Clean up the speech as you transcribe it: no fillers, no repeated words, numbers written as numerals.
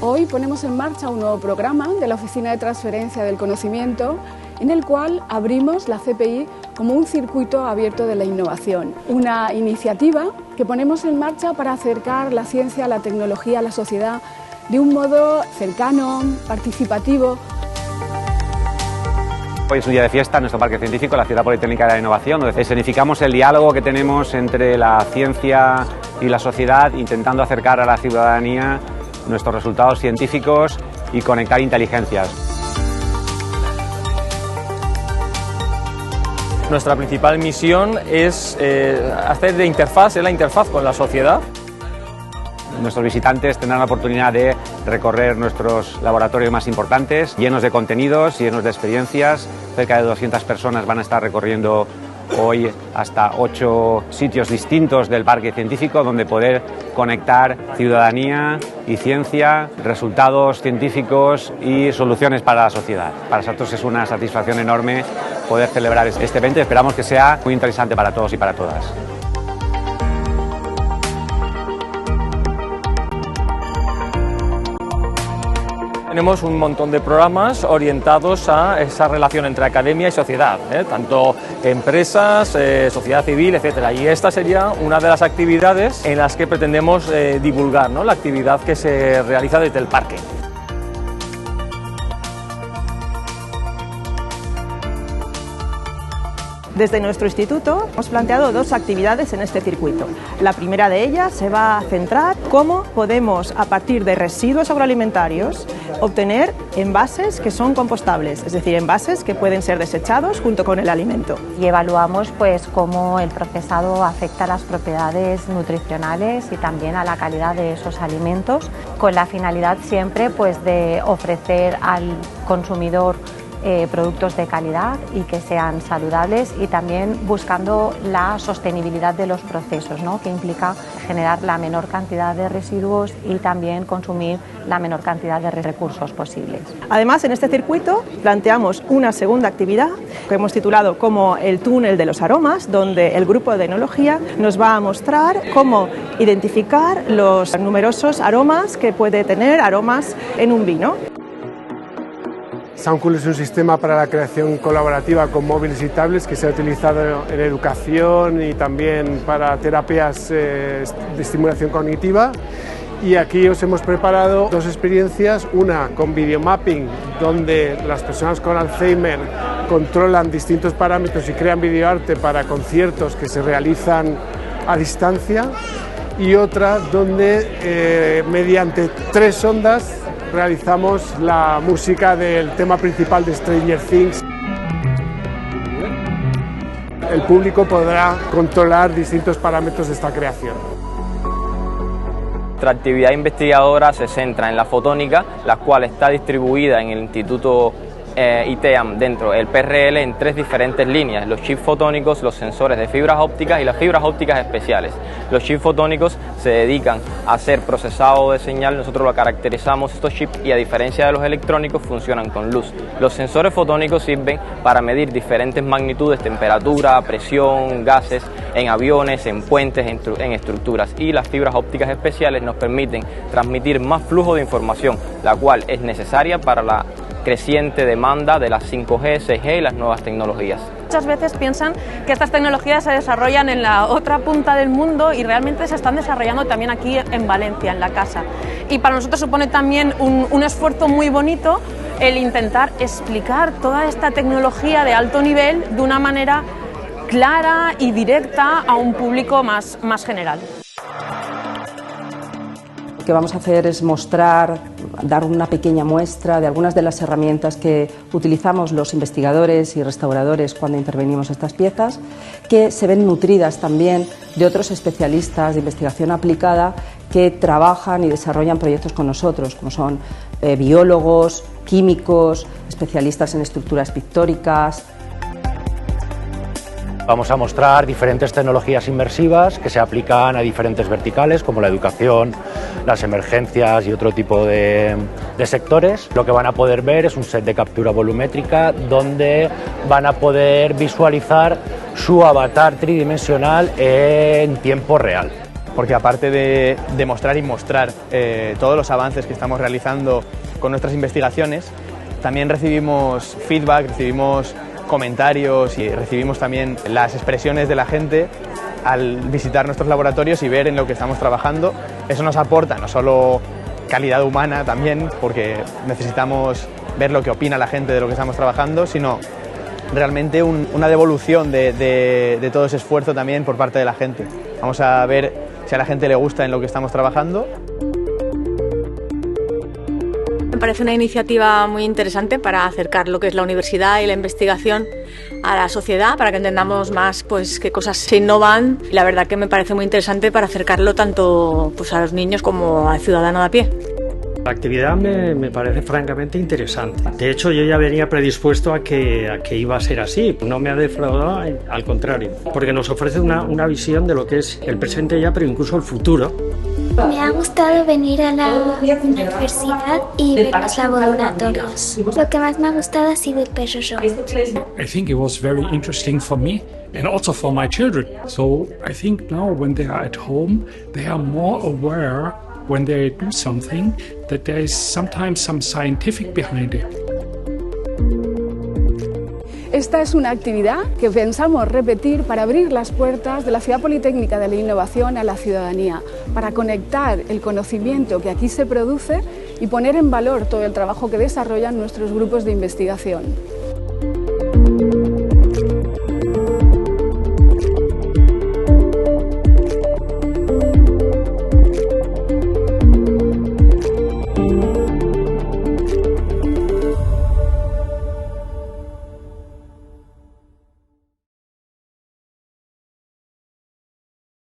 Hoy ponemos en marcha un nuevo programa de la Oficina de Transferencia del Conocimiento, en el cual abrimos la CPI como un circuito abierto de la innovación, una iniciativa que ponemos en marcha para acercar la ciencia, la tecnología a la sociedad de un modo cercano, participativo. Hoy es un día de fiesta en nuestro parque científico, la Ciudad Politécnica de la Innovación, donde escenificamos el diálogo que tenemos entre la ciencia y la sociedad, intentando acercar a la ciudadanía nuestros resultados científicos y conectar inteligencias. Nuestra principal misión es hacer de interfaz, la interfaz con la sociedad. Nuestros visitantes tendrán la oportunidad de recorrer nuestros laboratorios más importantes, llenos de contenidos, llenos de experiencias. Cerca de 200 personas van a estar recorriendo hoy hasta 8 sitios distintos del parque científico, donde poder conectar ciudadanía y ciencia, resultados científicos y soluciones para la sociedad. Para nosotros es una satisfacción enorme poder celebrar este evento y esperamos que sea muy interesante para todos y para todas. Tenemos un montón de programas orientados a esa relación entre academia y sociedad, tanto empresas, sociedad civil, etc. Y esta sería una de las actividades en las que pretendemos divulgar, ¿no?, la actividad que se realiza desde el parque. Desde nuestro instituto hemos planteado 2 actividades en este circuito. La primera de ellas se va a centrar cómo podemos, a partir de residuos agroalimentarios, obtener envases que son compostables, es decir, envases que pueden ser desechados junto con el alimento. Y evaluamos pues cómo el procesado afecta a las propiedades nutricionales y también a la calidad de esos alimentos, con la finalidad siempre pues de ofrecer al consumidor productos de calidad y que sean saludables, y también buscando la sostenibilidad de los procesos, ¿no?, que implica generar la menor cantidad de residuos y también consumir la menor cantidad de recursos posibles. Además, en este circuito planteamos una segunda actividad que hemos titulado como el túnel de los aromas, donde el grupo de enología nos va a mostrar cómo identificar los numerosos aromas que puede tener aromas en un vino. Soundcool es un sistema para la creación colaborativa con móviles y tablets que se ha utilizado en educación y también para terapias de estimulación cognitiva. Y aquí os hemos preparado 2 experiencias, una con videomapping, donde las personas con Alzheimer controlan distintos parámetros y crean videoarte para conciertos que se realizan a distancia, y otra donde mediante 3 ondas realizamos la música del tema principal de Stranger Things. El público podrá controlar distintos parámetros de esta creación. Nuestra actividad investigadora se centra en la fotónica, la cual está distribuida en el Instituto ITEAM dentro del PRL en 3 diferentes líneas: los chips fotónicos, los sensores de fibras ópticas y las fibras ópticas especiales. Los chips fotónicos se dedican a hacer procesado de señal, nosotros lo caracterizamos estos chips, y a diferencia de los electrónicos funcionan con luz. Los sensores fotónicos sirven para medir diferentes magnitudes, temperatura, presión, gases en aviones, en puentes, en estructuras, y las fibras ópticas especiales nos permiten transmitir más flujo de información, la cual es necesaria para la creciente demanda de las 5G, 6G y las nuevas tecnologías. Muchas veces piensan que estas tecnologías se desarrollan en la otra punta del mundo y realmente se están desarrollando también aquí en Valencia, en la casa. Y para nosotros supone también un esfuerzo muy bonito el intentar explicar toda esta tecnología de alto nivel de una manera clara y directa a un público más general. Lo que vamos a hacer es dar una pequeña muestra de algunas de las herramientas que utilizamos los investigadores y restauradores cuando intervenimos estas piezas, que se ven nutridas también de otros especialistas de investigación aplicada que trabajan y desarrollan proyectos con nosotros, como son biólogos, químicos, especialistas en estructuras pictóricas. Vamos a mostrar diferentes tecnologías inmersivas que se aplican a diferentes verticales como la educación, las emergencias y otro tipo de sectores. Lo que van a poder ver es un set de captura volumétrica donde van a poder visualizar su avatar tridimensional en tiempo real. Porque aparte de demostrar y mostrar todos los avances que estamos realizando con nuestras investigaciones, también recibimos feedback, recibimos comentarios y recibimos también las expresiones de la gente al visitar nuestros laboratorios y ver en lo que estamos trabajando. Eso nos aporta no solo calidad humana también, porque necesitamos ver lo que opina la gente de lo que estamos trabajando, sino realmente una devolución de todo ese esfuerzo también por parte de la gente. Vamos a ver si a la gente le gusta en lo que estamos trabajando. Me parece una iniciativa muy interesante para acercar lo que es la universidad y la investigación a la sociedad, para que entendamos más pues, qué cosas se innovan. Y la verdad que me parece muy interesante para acercarlo tanto pues, a los niños como al ciudadano de a pie. La actividad me parece francamente interesante. De hecho, yo ya venía predispuesto a que iba a ser así. No me ha defraudado, al contrario, porque nos ofrece una visión de lo que es el presente ya, pero incluso el futuro. Me ha gustado venir a la universidad y ver los laboratorios. Lo que más me ha gustado ha sido el perro rojo. I think it was very interesting for me and also for my children. So I think now when they are at home, they are more aware when they do something that there is sometimes some scientific behind it. Esta es una actividad que pensamos repetir para abrir las puertas de la Ciudad Politécnica de la Innovación a la ciudadanía, para conectar el conocimiento que aquí se produce y poner en valor todo el trabajo que desarrollan nuestros grupos de investigación.